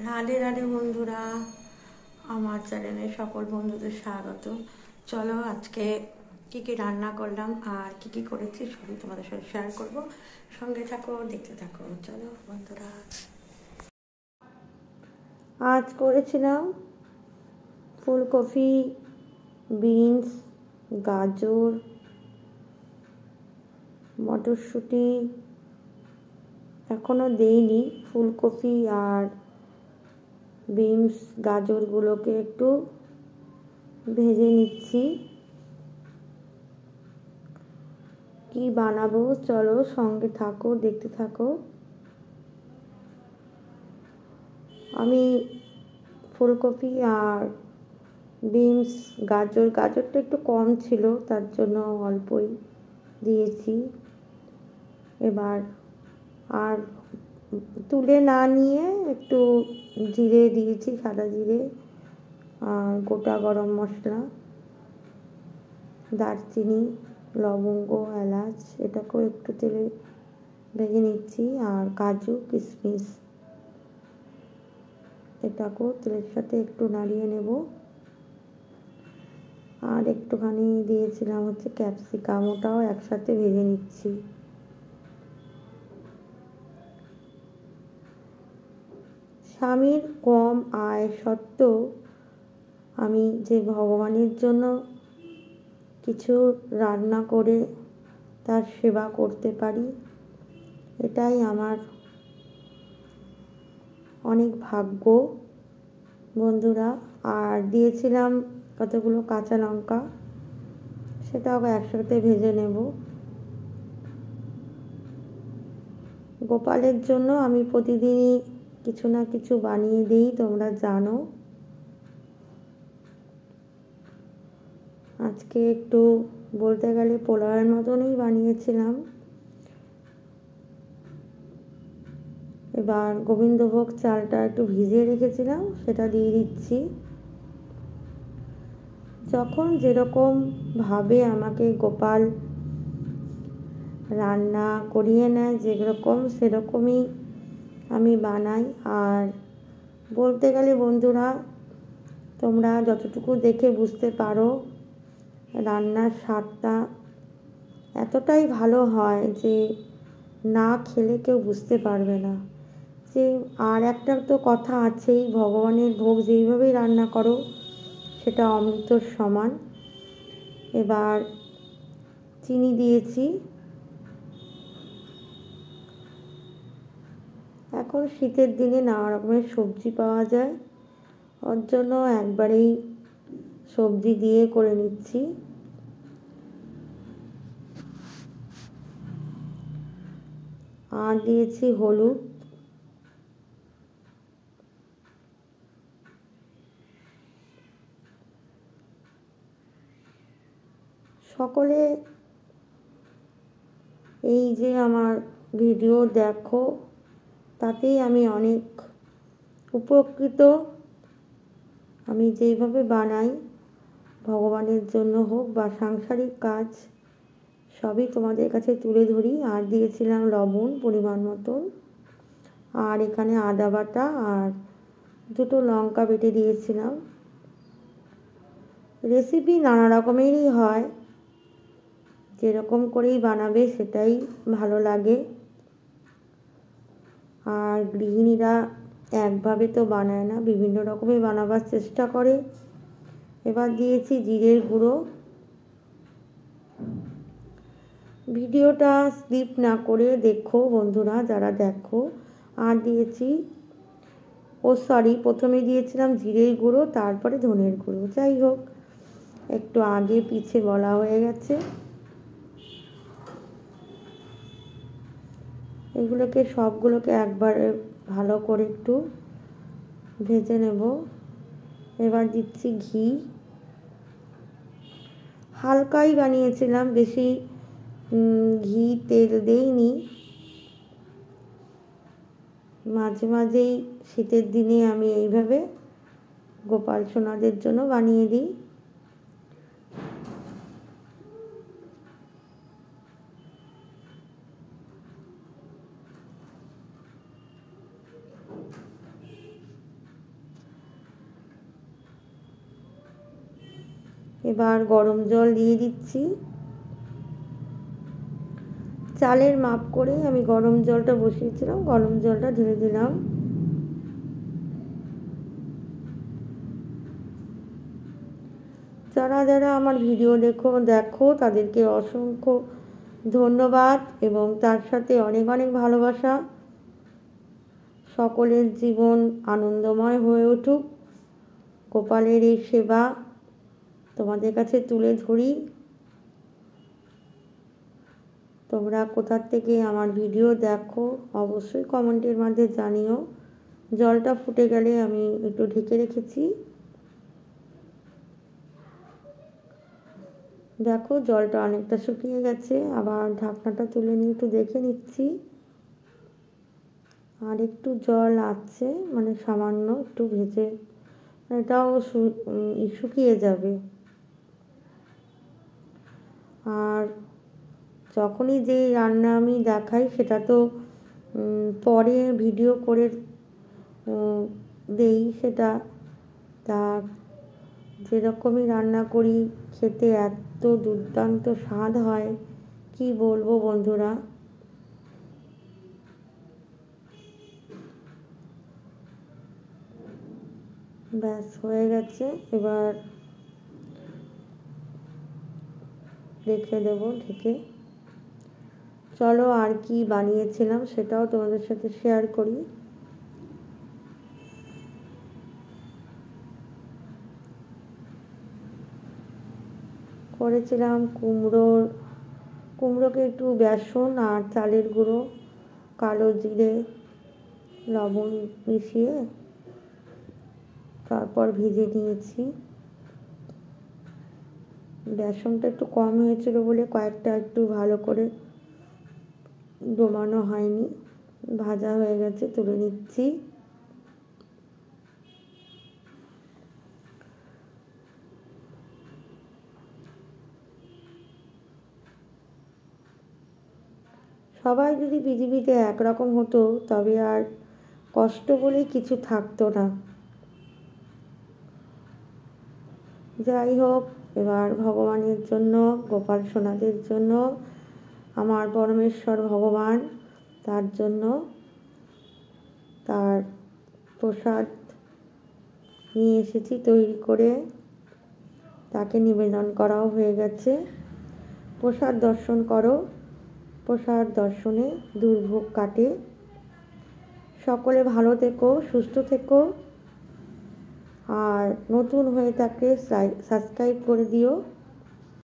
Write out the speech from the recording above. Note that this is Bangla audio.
রাধে রাধে বন্ধুরা, আমার চ্যানেলে সকল বন্ধুদের স্বাগত। চলো আজকে কি কি রান্না করলাম আর কি কি করেছি সবই তোমাদের সাথে শেয়ার করব। সঙ্গে থাকো, দেখতে থাকো। চলো বন্ধুরা, আজ করেছিলাম ফুলকপি, বিনস, গাজর, মটরশুঁটি এখনও দেইনি। ফুলকপি আর বিনস গাজরগুলোকে একটু ভেজে নিচ্ছি। কি বানাবো চলো সঙ্গে থাকো, দেখতে থাকো। আমি ফুলকপি আর বিনস গাজরটা একটু কম ছিল, তার জন্য অল্পই দিয়েছি। এবার আর তুলে না নিয়ে একটু জিরে দিয়েছি, সাদা জিরে আর গোটা গরম মশলা, দারচিনি, লবঙ্গ, এলাচ, এটাকেও একটু তেলে ভেজে নিচ্ছি। আর কাজু কিশমিশ এটাকেও তেলের সাথে একটু নাড়িয়ে নেব। আর একটুখানি দিয়েছিলাম হচ্ছে ক্যাপসিকাম, ওটাও একসাথে ভেজে নিচ্ছি। স্বামীর কম আয় সত্ত্বেও আমি যে ভগবানের জন্য কিছু রান্না করে তার সেবা করতে পারি, এটাই আমার অনেক ভাগ্য বন্ধুরা। আর দিয়েছিলাম কতগুলো কাঁচা লঙ্কা, সেটাও একসাথে ভেজে নেব। গোপালের জন্য আমি প্রতিদিনই কিছু না কিছু বানিয়ে দিই, তোমরা জানো। আজকে একটু বলতে গেলে পোলাওয়ের মতনই বানিয়েছিলাম। এবার গোবিন্দভোগ চালটা একটু ভিজিয়ে রেখেছিলাম, সেটা দিয়ে দিচ্ছি। যখন যেরকম ভাবে আমাকে গোপাল রান্না করিয়ে নেয়, যেরকম সেরকমই আমি বানাই। আর বলতে গেলে বন্ধুরা, তোমরা যতটুকু দেখে বুঝতে পারো, রান্নার স্বাদটা এতটাই ভালো হয় যে না খেলে কেউ বুঝতে পারবে না। যে আর একটা তো কথা আছেই, ভগবানের ভোগ যেইভাবেই রান্না করো সেটা অমৃতর সমান। এবার চিনি দিয়েছি। এখন শীতের দিনে নানা রকমের সবজি পাওয়া যায়, ওর জন্য একবারেই সবজি দিয়ে করে নিচ্ছি। আর দিয়েছি হলুদ। সকলে এই যে আমার ভিডিও দেখো, তাতেই আমি অনেক উপকৃত। আমি যেইভাবে বানাই, ভগবানের জন্য হোক বা সাংসারিক কাজ, সবই তোমাদের কাছে তুলে ধরি। আর দিয়েছিলাম লবণ পরিমাণ মতন, আর এখানে আদা বাটা আর দুটো লঙ্কা বেটে দিয়েছিলাম। রেসিপি নানা রকমেরই হয়, যেরকম করেই বানাবে সেটাই ভালো লাগে। আর গৃহিণীরা একভাবে তো বানায় না, বিভিন্ন রকমের বানাবার চেষ্টা করে। এবার দিয়েছি জিরের গুঁড়ো। ভিডিওটা স্কিপ না করে দেখো বন্ধুরা, যারা দেখো। আর দিয়েছি প্রথমে দিয়েছিলাম জিরের গুঁড়ো, তারপরে ধনের গুঁড়ো। যাই হোক, একটু আগে পিছে বলা হয়ে গেছে। এগুলোকে সবগুলোকে একবারে ভালো করে একটু ভেজে নেব। এবার দিচ্ছি ঘি। হালকাই বানিয়েছিলাম, বেশি ঘি তেল দেইনি। মাঝে মাঝেই শীতের দিনে আমি এইভাবে গোপাল সোনাদের জন্য বানিয়ে দিই। এবার গরম জল দিয়ে দিচ্ছি। চালের মাপ করে আমি গরম জলটা বসিয়েছিলাম, গরম জলটা ঢেলে দিলাম। যারা যারা আমার ভিডিও দেখো তাদেরকে অসংখ্য ধন্যবাদ এবং তার সাথে অনেক অনেক ভালোবাসা। সকলের জীবন আনন্দময় হয়ে উঠুক। গোপালের এই সেবা তোমাদের কাছে তুলে ধরি। তোমরা কোথা থেকে আমার ভিডিও দেখো অবশ্যই কমেন্টের মধ্যে জানিও। জলটা ফুটে গেলে আমি একটু ঢেকে রেখেছি। দেখো জলটা অনেকটা শুকিয়ে গেছে। আবার ঢাকনাটা তুলে নিয়ে একটু দেখে নিচ্ছি, আর একটু জল আছে, মানে সামান্য একটু ভেজে, এটাও শুকিয়ে যাবে। আর যখনই যে রান্না আমি দেখাই সেটা তো পরে ভিডিও করে দেই সেটা। তা যেরকমই রান্না করি খেতে এত দুর্দান্ত স্বাদ হয়, কি বলবো বন্ধুরা। ব্যাস হয়ে গেছে, এবার রেখে দেবো ঢেকে। চলো আর কি বানিয়েছিলাম সেটাও তোমাদের সাথে শেয়ার করি। করেছিলাম কুমড়োকে একটু বেসন আর চালের গুঁড়ো, কালো জিরে, লবণ মিশিয়ে তারপর ভেজে নিয়েছি। বেসনটা একটু কম হয়েছিল বলে কয়েকটা একটু ভালো করে ডোবানো হয়নি। ভাজা হয়ে গেছে, তুলে নিচ্ছি। সবাই যদি পৃথিবীতে একরকম হতো তবে আর কষ্ট বলে কিছু থাকতো না। যাই হোক, এবার ভগবানের জন্য, গোপাল সোনাদের জন্য, আমার পরমেশ্বর ভগবান, তার জন্য তার প্রসাদ নিয়ে এসেছি তৈরি করে, তাকে নিবেদন করাও হয়ে গেছে। প্রসাদ দর্শন করো, প্রসাদ দর্শনে দুর্ভোগ কাটে। সকলে ভালো থেকো, সুস্থ থেকো, আর নতুন হয়ে থাকলে সাবস্ক্রাইব করে দিও।